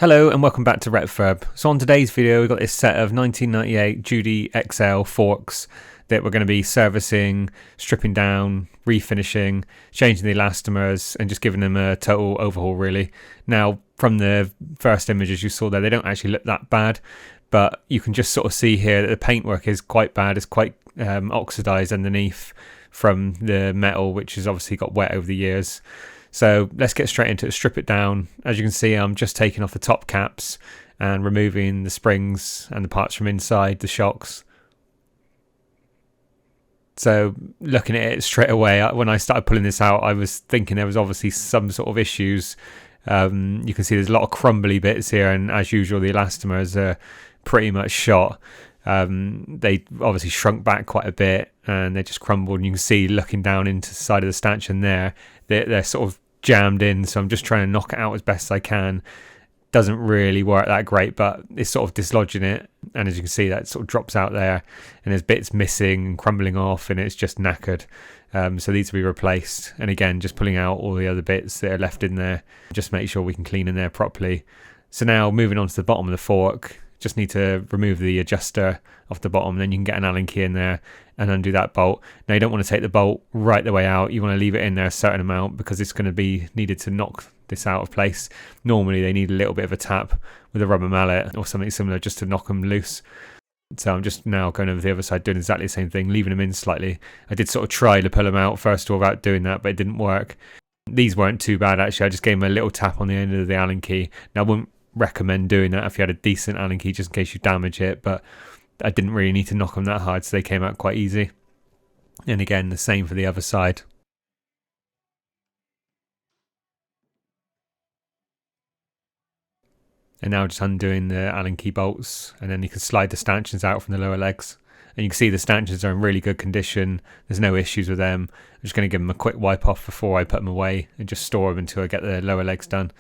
Hello and welcome back to Retfurb. So on today's video we've got this set of 1998 Judy XL forks that we're going to be servicing, stripping down, refinishing, changing the elastomers and just giving them a total overhaul really. Now from the first images you saw there, they don't actually look that bad, but you can just sort of see here that the paintwork is quite bad. It's quite oxidized underneath from the metal, which has obviously got wet over the years. So let's get straight into it, strip it down. As you can see, I'm just taking off the top caps and removing the springs and the parts from inside the shocks. So looking at it straight away, when I started pulling this out, I was thinking there was obviously some sort of issues. You can see there's a lot of crumbly bits here, and as usual, the elastomers are pretty much shot. They obviously shrunk back quite a bit and they just crumbled, and you can see looking down into the side of the stanchion there, they're sort of jammed in, so I'm just trying to knock it out as best as I can. Doesn't really work that great, but it's sort of dislodging it, and as you can see that sort of drops out there and there's bits missing and crumbling off and it's just knackered. So these will be replaced, and again just pulling out all the other bits that are left in there, just make sure we can clean in there properly. So now moving on to the bottom of the fork, just need to remove the adjuster off the bottom, then you can get an Allen key in there and undo that bolt. Now you don't want to take the bolt right the way out, you want to leave it in there a certain amount because it's going to be needed to knock this out of place. Normally they need a little bit of a tap with a rubber mallet or something similar just to knock them loose. So I'm just now going over the other side doing exactly the same thing, leaving them in slightly. I did sort of try to pull them out first of all without doing that, but it didn't work. These weren't too bad actually, I just gave them a little tap on the end of the Allen key. Now I wouldn't recommend doing that if you had a decent Allen key just in case you damage it, but I didn't really need to knock them that hard, so they came out quite easy. And again the same for the other side. And now just undoing the Allen key bolts, and then you can slide the stanchions out from the lower legs, and you can see the stanchions are in really good condition. There's no issues with them. I'm just going to give them a quick wipe off before I put them away and just store them until I get the lower legs done.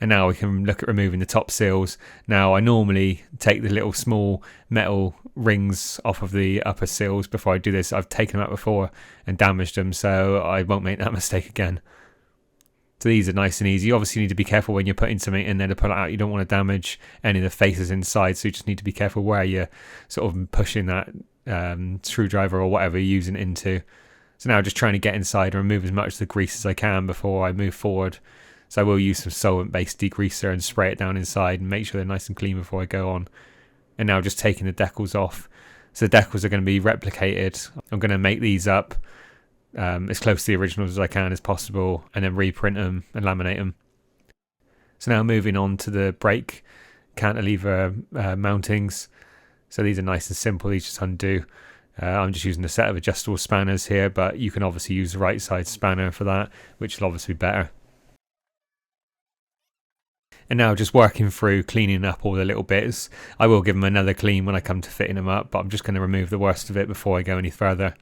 And now we can look at removing the top seals. Now I normally take the little small metal rings off of the upper seals before I do this. I've taken them out before and damaged them, so I won't make that mistake again. So these are nice and easy. You obviously need to be careful when you're putting something in there to pull it out. You don't want to damage any of the faces inside, so you just need to be careful where you're sort of pushing that screwdriver or whatever you're using it into. So now just trying to get inside and remove as much of the grease as I can before I move forward. So I will use some solvent-based degreaser and spray it down inside and make sure they're nice and clean before I go on. And now just taking the decals off. So the decals are going to be replicated. I'm going to make these up as close to the originals as I can as possible, and then reprint them and laminate them. So now moving on to the brake cantilever mountings. So these are nice and simple, these just undo. I'm just using a set of adjustable spanners here, but you can obviously use the right side spanner for that, which will obviously be better. And now just working through cleaning up all the little bits. I will give them another clean when I come to fitting them up, but I'm just going to remove the worst of it before I go any further.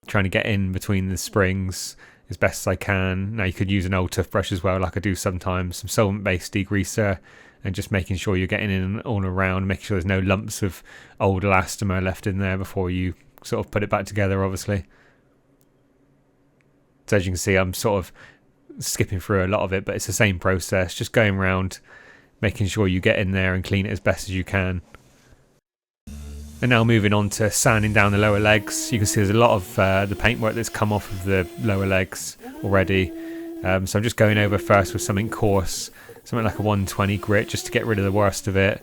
Trying to get in between the springs as best as I can. Now you could use an old toothbrush as well, like I do sometimes, some solvent-based degreaser, and just making sure you're getting in all around, making sure there's no lumps of old elastomer left in there before you sort of put it back together, obviously. So as you can see, I'm sort of skipping through a lot of it, but it's the same process, just going around making sure you get in there and clean it as best as you can. And now moving on to sanding down the lower legs. You can see there's a lot of the paintwork that's come off of the lower legs already. So I'm just going over first with something coarse, something like a 120 grit, just to get rid of the worst of it.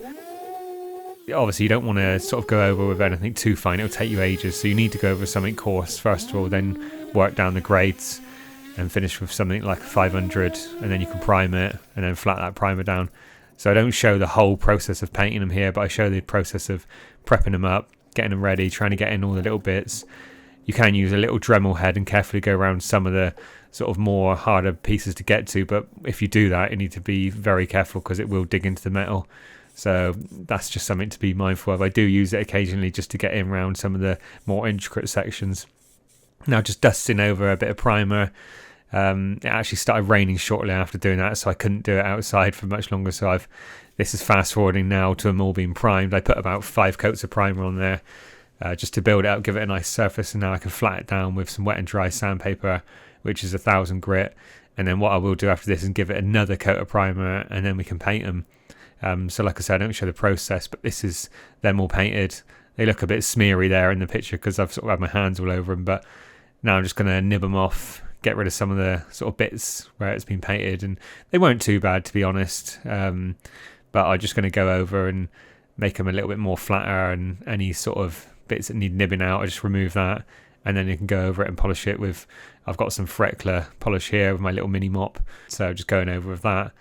Obviously you don't want to sort of go over with anything too fine, it'll take you ages, so you need to go over something coarse first of all, then work down the grades and finish with something like 500, and then you can prime it and then flat that primer down. So I don't show the whole process of painting them here, but I show the process of prepping them up, getting them ready, trying to get in all the little bits. You can use a little Dremel head and carefully go around some of the sort of more harder pieces to get to, but if you do that you need to be very careful because it will dig into the metal. So that's just something to be mindful of. I do use it occasionally just to get in around some of the more intricate sections. Now just dusting over a bit of primer. It actually started raining shortly after doing that, so I couldn't do it outside for much longer, so this is fast forwarding now to them all being primed. I put about 5 coats of primer on there. just to build it up, give it a nice surface. And now I can flat it down with some wet and dry sandpaper, which is 1000 grit. And then what I will do after this is give it another coat of primer, and then we can paint them. So like I said, I don't show the process, but this is them all painted. They look a bit smeary there in the picture because I've sort of had my hands all over them, but now I'm just going to nib them off, get rid of some of the sort of bits where it's been painted, and they weren't too bad, to be honest. But I'm just going to go over and make them a little bit more flatter, and any sort of bits that need nibbing out, I just remove that, and then you can go over it and polish it with, I've got some Freckler polish here with my little mini mop, so just going over with that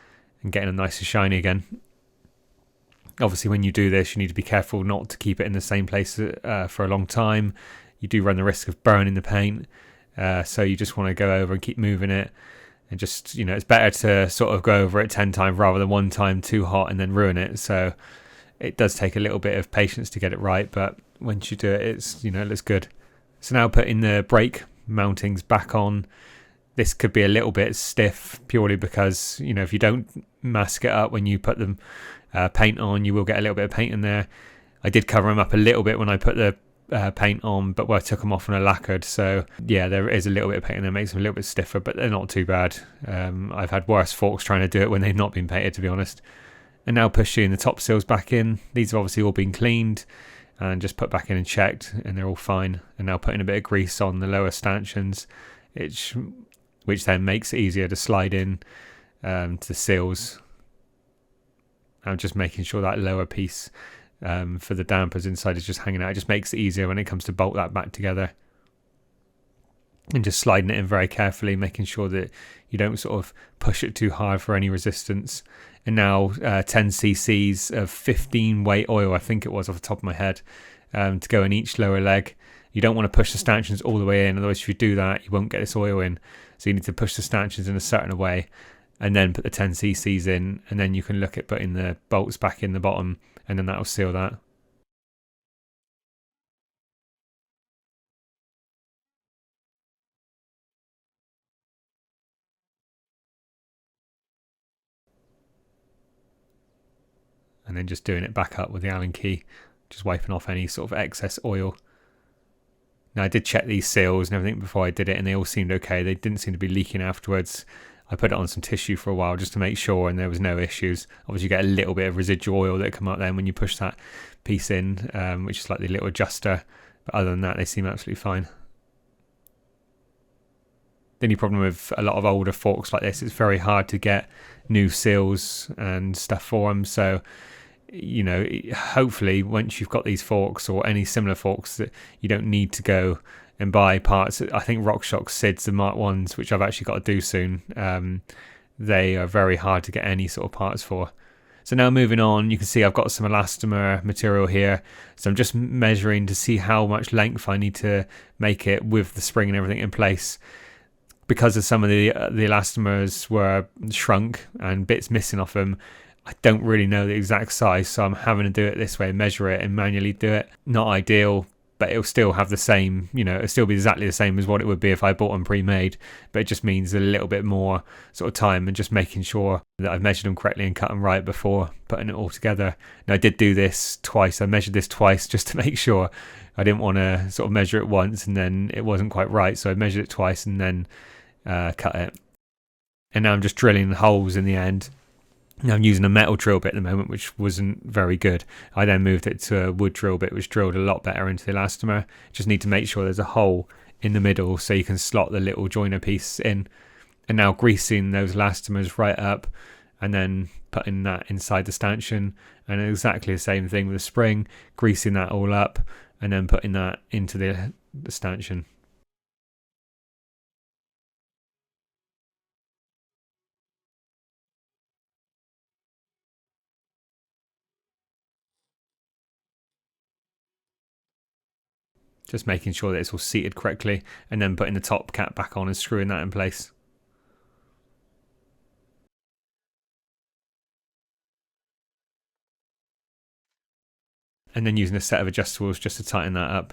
and getting them nice and shiny again. Obviously, when you do this, you need to be careful not to keep it in the same place for a long time. You do run the risk of burning the paint, so you just want to go over and keep moving it. And just, it's better to sort of go over it 10 times rather than one time too hot and then ruin it. So it does take a little bit of patience to get it right, but once you do it, it looks good. So now putting the brake mountings back on. This could be a little bit stiff purely because, if you don't mask it up when you put them paint on, you will get a little bit of paint in there. I did cover them up a little bit when I put the paint on, but I took them off and I lacquered, so yeah, there is a little bit of paint in there, makes them a little bit stiffer, but they're not too bad. I've had worse forks trying to do it when they've not been painted, to be honest. And now pushing the top seals back in. These have obviously all been cleaned and just put back in and checked, and they're all fine. And now putting a bit of grease on the lower stanchions, which then makes it easier to slide in to the seals. I'm just making sure that lower piece for the dampers inside is just hanging out. It just makes it easier when it comes to bolt that back together. And just sliding it in very carefully, making sure that you don't sort of push it too hard for any resistance. And now 10 cc's of 15 weight oil, I think it was off the top of my head, to go in each lower leg. You don't want to push the stanchions all the way in, otherwise if you do that, you won't get this oil in. So you need to push the stanchions in a certain way, and then put the 10 cc's in, and then you can look at putting the bolts back in the bottom, and then that will seal that. And then just doing it back up with the Allen key, just wiping off any sort of excess oil. Now I did check these seals and everything before I did it, and they all seemed okay. They didn't seem to be leaking afterwards. I put it on some tissue for a while just to make sure, and there was no issues. Obviously you get a little bit of residual oil that come up then when you push that piece in, which is like the little adjuster, but other than that they seem absolutely fine. The only problem with a lot of older forks like this, it's very hard to get new seals and stuff for them, so hopefully once you've got these forks or any similar forks, that you don't need to go and buy parts. I think Rockshox SIDS, the Mark 1s, which I've actually got to do soon, they are very hard to get any sort of parts for. So now moving on, you can see I've got some elastomer material here, so I'm just measuring to see how much length I need to make it with the spring and everything in place. Because of some of the elastomers were shrunk and bits missing off them, I don't really know the exact size, so I'm having to do it this way, measure it and manually do it. Not ideal, but it'll still have the same, it'll still be exactly the same as what it would be if I bought them pre-made, but it just means a little bit more sort of time and just making sure that I've measured them correctly and cut them right before putting it all together. Now I did do this twice. I measured this twice just to make sure. I didn't want to sort of measure it once and then it wasn't quite right, so I measured it twice and then cut it. And now I'm just drilling holes in the end. Now I'm using a metal drill bit at the moment, which wasn't very good. I then moved it to a wood drill bit, which drilled a lot better into the elastomer. Just need to make sure there's a hole in the middle so you can slot the little joiner piece in. And now greasing those elastomers right up and then putting that inside the stanchion. And exactly the same thing with the spring, greasing that all up and then putting that into the stanchion. Just making sure that it's all seated correctly and then putting the top cap back on and screwing that in place. And then using a set of adjustables just to tighten that up.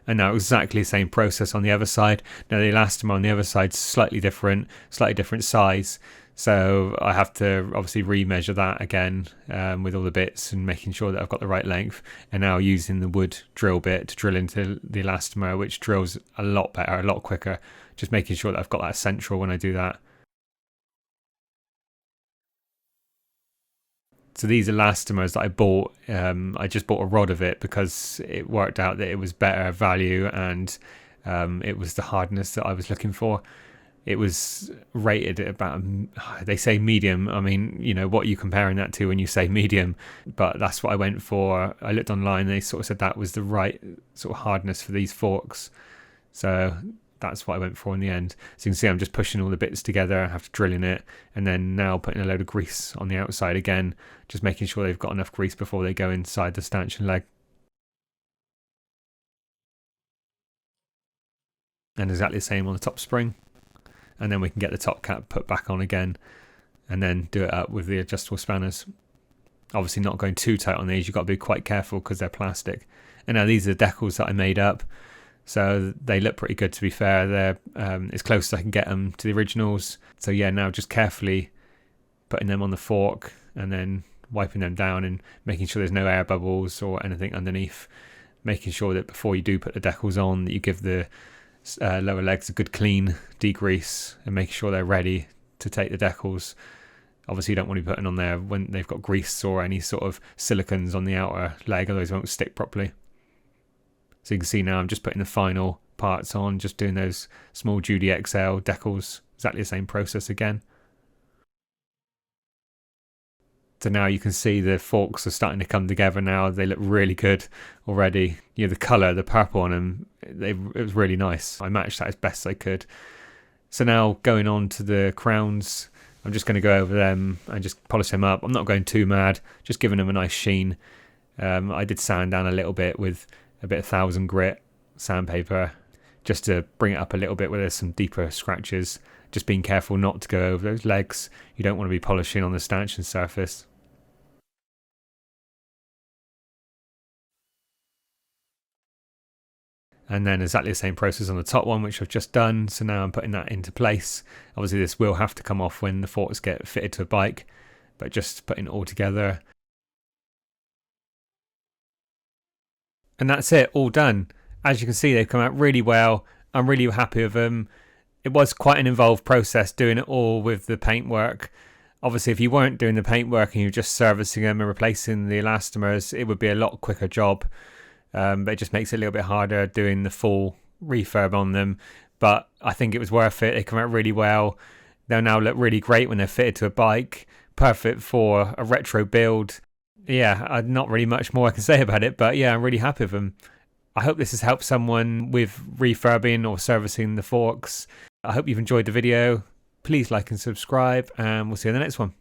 And now exactly the same process on the other side. Now the elastomer on the other side is slightly different size. So I have to obviously remeasure that again with all the bits and making sure that I've got the right length. And now using the wood drill bit to drill into the elastomer, which drills a lot better, a lot quicker. Just making sure that I've got that central when I do that. So these elastomers that I bought, I just bought a rod of it because it worked out that it was better value and it was the hardness that I was looking for. It was rated at about, they say medium. I mean, you know, what are you comparing that to when you say medium? But that's what I went for. I looked online and they sort of said that was the right sort of hardness for these forks. So that's what I went for in the end. So you can see I'm just pushing all the bits together. I have to drill in it and then now putting a load of grease on the outside again, just making sure they've got enough grease before they go inside the stanchion leg. And exactly the same on the top spring. And then we can get the top cap put back on again and then do it up with the adjustable spanners. Obviously not going too tight on these, you've got to be quite careful because they're plastic. And now these are the decals that I made up, so they look pretty good, to be fair. They're as close as I can get them to the originals. So yeah, now just carefully putting them on the fork and then wiping them down and making sure there's no air bubbles or anything underneath. Making sure that before you do put the decals on, that you give the lower legs a good clean degrease and making sure they're ready to take the decals. Obviously you don't want to be putting on there when they've got grease or any sort of silicons on the outer leg, otherwise it won't stick properly. So you can see now I'm just putting the final parts on, just doing those small Judy XL decals, exactly the same process again. So now you can see the forks are starting to come together now. They look really good already. You know, the colour, the purple on them, it was really nice. I matched that as best I could. So now going on to the crowns, I'm just going to go over them and just polish them up. I'm not going too mad, just giving them a nice sheen. I did sand down a little bit with a bit of 1000 grit sandpaper just to bring it up a little bit where there's some deeper scratches. Just being careful not to go over those legs. You don't want to be polishing on the stanchion surface. And then exactly the same process on the top one, which I've just done. So now I'm putting that into place. Obviously this will have to come off when the forks get fitted to a bike, but just putting it all together. And that's it, all done. As you can see, they've come out really well. I'm really happy with them. It was quite an involved process doing it all with the paintwork. Obviously, if you weren't doing the paintwork and you're just servicing them and replacing the elastomers, it would be a lot quicker job. But it just makes it a little bit harder doing the full refurb on them. But I think it was worth it. They come out really well. They'll now look really great when they're fitted to a bike. Perfect for a retro build. Yeah, not really much more I can say about it. But yeah, I'm really happy with them. I hope this has helped someone with refurbing or servicing the forks. I hope you've enjoyed the video. Please like and subscribe, and we'll see you in the next one.